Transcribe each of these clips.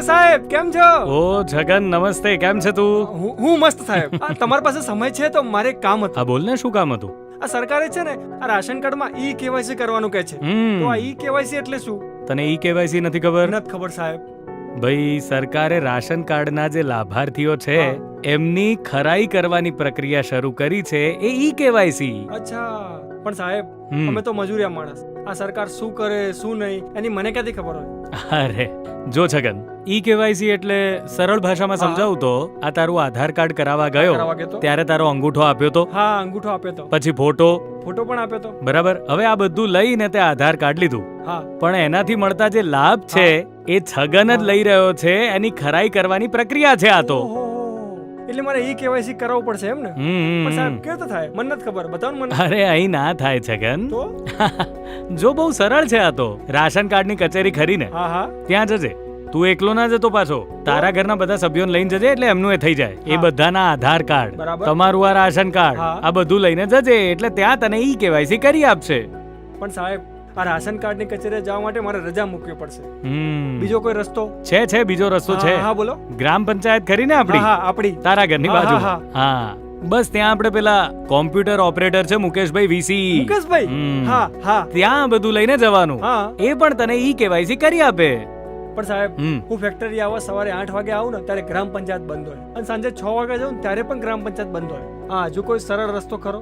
નમસ્તે સાહેબ, કેમ છો? ઓ છગન નમસ્તે, કેમ છે તું? હું મસ્ત સાહેબ. તમારી પાસે સમય છે તો મારે એક કામ હતું. હા બોલ ને, શું કામ હતું? આ સરકારે છે ને આ રાશન કાર્ડમાં ઈ કેવાયસી કરવાનું કહે છે. તો આ ઈ કેવાયસી એટલે શું? તને ઈ કેવાયસી નથી ખબર? નથી ખબર સાહેબ. ભાઈ, સરકારે રાશન કાર્ડના જે લાભાર્થીઓ છે એમની ખરાઈ કરવાની પ્રક્રિયા શરૂ કરી છે, એ ઈ કેવાયસી. અચ્છા, પણ સાહેબ અમે તો મજૂરિયા માણસ, આ સરકાર શું કરે શું નહીં એની મને ક્યાંથી ખબર હોય? અરે જો છગન, ઈ કેવાયસી એટલે સરળ ભાષામાં સમજાવું તો આ તારું આધાર કાર્ડ કરાવવા ગયો ત્યારે તારો અંગૂઠો આપ્યો તો. હા, અંગૂઠો આપ્યો તો. પછી ફોટો પણ આપ્યો તો. બરાબર. હવે આ બધું લઈને તે આધાર કાર્ડ લીધું. હા, પણ એનાથી મળતા જે લાભ છે એ છગન જ લઈ રહ્યો છે. એની ખરાઈ કરવાની પ્રક્રિયા છે આ તો. એટલે મારે ઈ કેવાયસી કરાવવું પડશે એમ ને? પણ સાહેબ કેવી રીતે થાય? મને નથી ખબર, બતાવો ને મને. અરે અહીં ના થાય છગન. તો જો બહુ સરળ છે આ તો. રાશન કાર્ડની કચેરી ખરીને હા ત્યાં જજે. તું એકલો ના જતો પાછો, તારા ઘરના બધા સભ્યોને લઈને જજે, એટલે એમનું એ થઈ જાય. એ બધાના આધાર કાર્ડ, તમારું આ રાશન કાર્ડ, આ બધું લઈને જજે, એટલે ત્યાં તને ઈ કેવાયસી કરી આપશે. પણ સાહેબ આ રાશન કાર્ડની કચેરીએ જવા માટે મારે રજા મૂકવી પડશે. બીજો કોઈ રસ્તો છે? બીજો રસ્તો છે. હા બોલો. ગ્રામ પંચાયત ખરી ને આપણી, તારા ઘરની બાજુ. હા, બસ ત્યાં આપણે પેલા કોમ્પ્યુટર ઓપરેટર છે મુકેશભાઈ વીસી. હા, ત્યાં બધું લઈને જવાનું. એ પણ તને ઈ કેવાયસી કરી આપે. પણ સાહેબ હું ફેક્ટરી આવવા સવારે 8 વાગે આવું ને ત્યારે ગ્રામ પંચાયત બંધ હોય, અને સાંજે 6 વાગે જાઉં ત્યારે પણ ગ્રામ પંચાયત બંધ હોય. હા, હજુ કોઈ સરળ રસ્તો ખરો?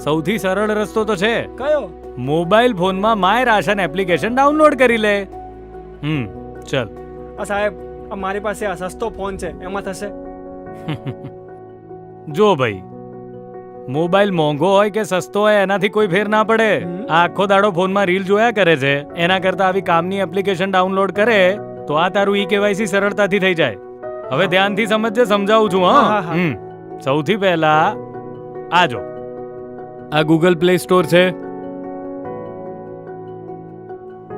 સૌથી સરળ રસ્તો તો છે. કયો? મોબાઈલ ફોનમાં માય રાશન એપ્લિકેશન ડાઉનલોડ કરી લે. ચલ. સાહેબ મારી પાસે આ સસ્તો ફોન છે, એમાં થશે? જો ભાઈ, મોબાઈલ મોંઘો હોય કે સસ્તો હોય એનાથી કોઈ ફેર ના પડે. આખો દાડો ફોનમાં રીલ જોયા કરે છે, એના કરતા આવી કામની એપ્લિકેશન ડાઉનલોડ કરે તો આ તારું ઈ કેવાયસી સરળતાથી થઈ જાય. હવે ધ્યાનથી સમજજે, સમજાવું છું. હા, સૌથી પહેલા આ જો, આ ગૂગલ પ્લે સ્ટોર છે.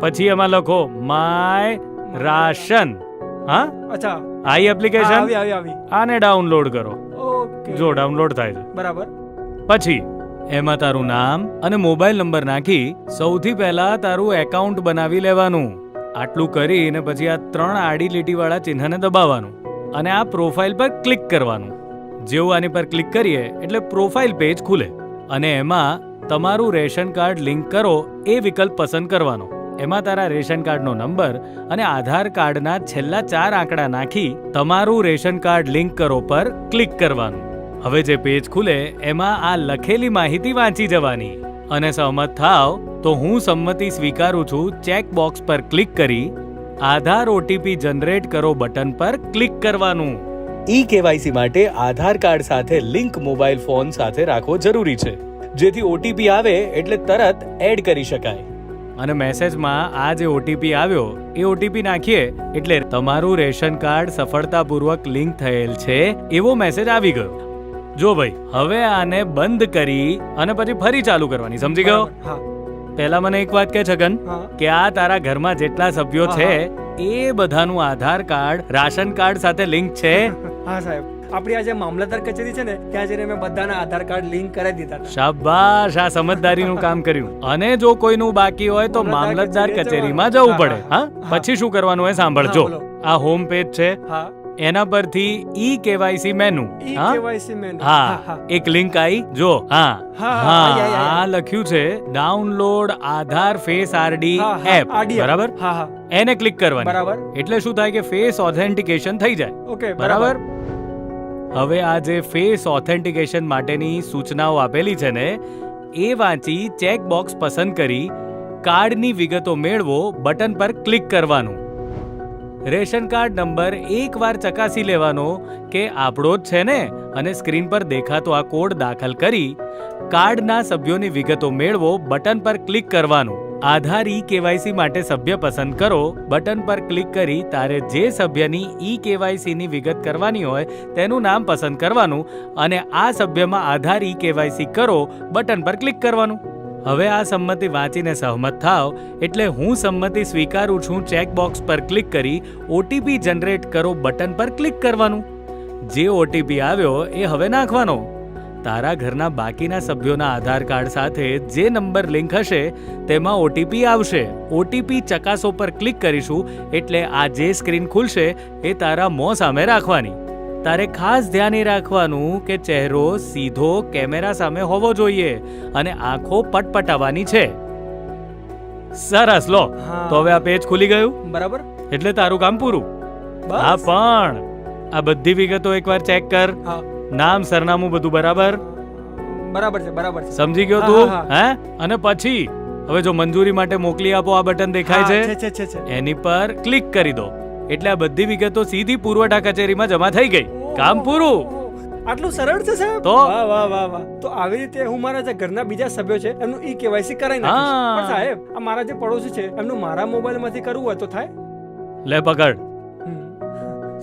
પછી એમાં લખો માય રાશન. હા, અચ્છા, આઈ એપ્લિકેશન આવી. આને ડાઉનલોડ કરો. ઓકે, જો ડાઉનલોડ થાય છે. બરાબર. પછી એમાં તારું નામ અને મોબાઈલ નંબર નાખી સૌથી પહેલા તારું એકાઉન્ટ બનાવી લેવાનું. આટલું કરીને પછી આ 3 આડી લીટી વાળા ચિહ્નને દબાવવાનું અને આ પ્રોફાઇલ પર ક્લિક કરવાનું. જેવું આની પર ક્લિક કરીએ એટલે પ્રોફાઇલ પેજ ખુલે અને એમાં તમારું રેશન કાર્ડ લિંક કરો એ વિકલ્પ પસંદ કરવાનો. એમાં તારા રેશન કાર્ડનો નંબર અને આધાર કાર્ડના છેલ્લા 4 આંકડા નાખી તમારું રેશન કાર્ડ લિંક કરો પર ક્લિક કરવાનું. હવે જે પેજ ખુલે એમાં આ લખેલી માહિતી વાંચી જવાની અને સહમત થાવ તો હું સંમતિ સ્વીકારું છું ચેક બોક્સ પર ક્લિક કરી આધાર ઓટીપી જનરેટ કરો બટન પર ક્લિક કરવાનું. ઈ કેવાયસી માટે આધાર કાર્ડ સાથે લિંક મોબાઈલ ફોન સાથે રાખવો જરૂરી છે, જેથી ઓટીપી આવે એટલે તરત એડ કરી શકાય. અને મેસેજમાં આ જે ઓટીપી આવ્યો એ ઓટીપી નાખીએ એટલે તમારું રેશન કાર્ડ સફળતાપૂર્વક લિંક થયેલ છે એવો મેસેજ આવી ગયો. જો ભાઈ, હવે આને બંધ કરી અને પછી ફરી ચાલુ કરવાની. સમજી ગયો? પહેલા મને એક વાત કહે છગન, કે આ તારા ઘરમાં જેટલા સભ્યો છે એ બધાનું આધાર કાર્ડ રાશન કાર્ડ સાથે લિંક છે? હા સાહેબ, આપણી આ જે મામલતદાર કચેરી છે ને ત્યાં જઈને મેં બધાના આધાર કાર્ડ લિંક કરી દીધા. શાબાશ, આ સમજદારીનું કામ કર્યું. અને જો કોઈનું બાકી હોય તો મામલતદાર કચેરીમાં જવું પડે. હા, પછી શું કરવાનું હોય સાંભળજો. આ હોમ પેજ છે, એના પરથી ઈ કેવાયસી મેનુ. હા, એક લિંક આવી જો. હા, લખ્યું છે ડાઉનલોડ આધાર ફેસ આરડી એપ. બરાબર. એને ક્લિક કરવાની. બરાબર. એટલે શું થાય કે ફેસ ઓથેન્ટિકેશન થઈ જાય. ઓકે, બરાબર. હવે આ જે ફેસ ઓથેન્ટિકેશન માટેની સૂચનાઓ આપેલી છે ને એ વાંચી ચેક બોક્સ પસંદ કરી કાર્ડની વિગતો મેળવો બટન પર ક્લિક કરવાનું. રેશન કાર્ડ નંબર એકવાર ચકાસી લેવાનો કે આપણો જ છે ને, અને સ્ક્રીન પર દેખાતો આ કોડ દાખલ કરી કાર્ડના સભ્યોની વિગતો મેળવો બટન પર ક્લિક કરવાનું. આધાર ઈ કેવાયસી માટે સભ્ય પસંદ કરો બટન પર ક્લિક કરી તારે જે સભ્યની ઈ કેવાયસીની વિગત કરવાની હોય તેનું નામ પસંદ કરવાનું અને આ સભ્યમાં આધાર ઈ કેવાયસી કરો બટન પર ક્લિક કરવાનું. હવે આ સંમતિ વાંચીને સહમત થાવ એટલે હું સંમતિ સ્વીકારું છું ચેક બોક્સ પર ક્લિક કરી ઓટીપી જનરેટ કરો બટન પર ક્લિક કરવાનું. જે ઓટીપી આવ્યો એ હવે નાખવાનો. તારા ઘરના બાકીના સભ્યોના આધાર કાર્ડ સાથે જે નંબર લિંક હશે તેમાં ઓટીપી આવશે. ઓટીપી ચકાસો પર ક્લિક કરીશું એટલે આ જે સ્ક્રીન ખુલશે એ તારા મોં સામે રાખવાની. તારે ખાસ ધ્યાન એ રાખવાનું કે ચહેરો સીધો કેમેરા સામે હોવો જોઈએ અને આંખો પટપટાવવાની છે. સરસ, લો હા. તો હવે આ પેજ ખુલી ગયું બરાબર. એટલે તારું કામ પૂરું. હા, બસ. પણ આ બધી વિગતો એકવાર ચેક કર. હા. નામ, સરનામું બધું બરાબર બરાબર છે, બરાબર છે. સમજી ગયો હા, તું? હા, હે? અને પછી હવે જો મંજૂરી માટે મોકલી આપો આ બટન દેખાય હા, છે, છે. એની પર ક્લિક કરી દો એટલે આ બધી વિગતો સીધી પુરવઠા કચેરીમાં જમા થઈ ગઈ. કામ પૂરું. આટલું સરળ છે સાહેબ. તો? વાહ વાહ વાહ વાહ. તો આવી રીતે હું મારા જે ઘરના બીજા સભ્યો છે એમનું ઈ કેવાયસી કરાવી નાખીશ. હા. પણ સાહેબ આ મારા જે પડોશી છે એમનું મારા મોબાઈલ માંથી કરવું હોય તો થાય? લે પકડ. હમ.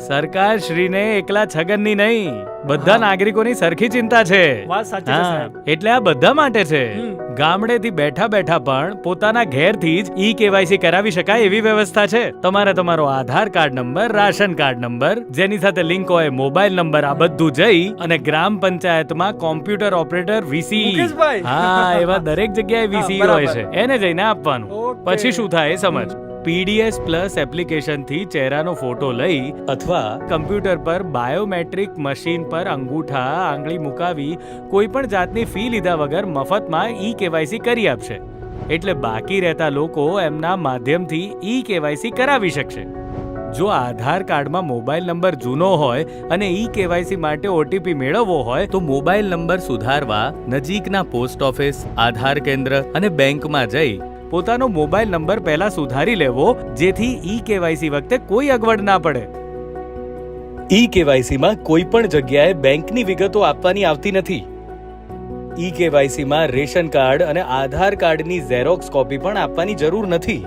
સરકાર શ્રીને એકલા છગનની નહીં, બધા હા. નાગરિકોની સરખી ચિંતા છે. વાત સાચી છે હા, સાહેબ. એટલે આ બધા માટે છે. હમ. ગામડેથી બેઠા બેઠા પણ પોતાના ઘેરથી જ ઈ કેવાયસી કરાવી શકાય એવી વ્યવસ્થા છે. તમારે તમારો Aadhaar card number, ration card number, જેની સાથે લિંક હોય મોબાઈલ નંબર, આ બધું જઈ અને ગ્રામ પંચાયતમાં કોમ્પ્યુટર ઓપરેટર વીસી, મુકેશભાઈ. હા, એવા દરેક જગ્યાએ હા, વીસી બરાબર. હોય છે, એને જઈને આપવાનું. ઓકે. પછી શું થાય એ સમજ. પીડીએસ પ્લસ એપ્લિકેશનથી ચહેરાનો ફોટો લઈ અથવા કમ્પ્યુટર પર બાયોમેટ્રિક મશીન પર અંગૂઠા આંગળી મુકાવી કોઈ પણ જાતની ફી લીધા વગર મફતમાં ઈ કેવાયસી કરી આપશે. એટલે બાકી રહેતા લોકો એમના માધ્યમથી ઈ કેવાયસી કરાવી શકશે. જો આધાર કાર્ડમાં મોબાઈલ નંબર જૂનો હોય અને ઈ કેવાયસી માટે ઓટીપી મેળવવો હોય તો મોબાઈલ નંબર સુધારવા નજીકના પોસ્ટ ઓફિસ, આધાર કેન્દ્ર અને બેંકમાં જઈ પોતાનો મોબાઈલ નંબર પહેલા સુધારી લેવો, જેથી ઈ કેવાયસી વખતે કોઈ અગવડ ના પડે. ઈ કેવાયસીમાં કોઈ પણ જગ્યાએ બેંકની વિગતો આપવાની આવતી નથી. ઈ કેવાયસીમાં રેશન કાર્ડ અને આધાર કાર્ડની ઝેરોક્સ કોપી પણ આપવાની જરૂર નથી.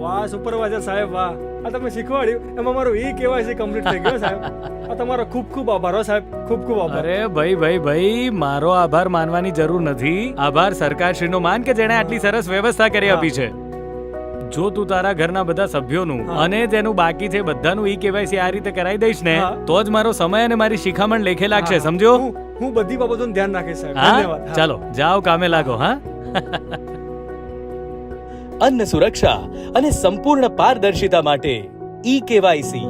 વાહ સુપરવાઇઝર સાહેબ, વાહ. આ તમે શીખવાડ્યું એમાં મારું ઈ કેવાયસી કમ્પ્લીટ થઈ ગયું સાહેબ. આ તમારો ખૂબ ખૂબ આભાર હો સાહેબ, ખૂબ ખૂબ આભાર. અરે ભાઈ, મારો આભાર માનવાની જરૂર નથી. આભાર સરકારશ્રીનો માન કે જેણે આટલી સરસ વ્યવસ્થા કરી આપી છે. જો તું તારા ઘરના બધા સભ્યોનું હા. અને જેનું બાકી છે બધાનું ઈ કેવાયસી આ રીતે કરાવી દઈશ ને હા. તો જ મારો સમય અને મારી શિખામણ લેખે લાગશે. હા. સમજો? હું બધી બાબતોનું ધ્યાન રાખીશ સાહેબ. હા, ધન્યવાદ. હા. ચાલો જાઓ કામે લાગો. હા. અન્ન સુરક્ષા અને સંપૂર્ણ પારદર્શિતા માટે ઈ કેવાયસી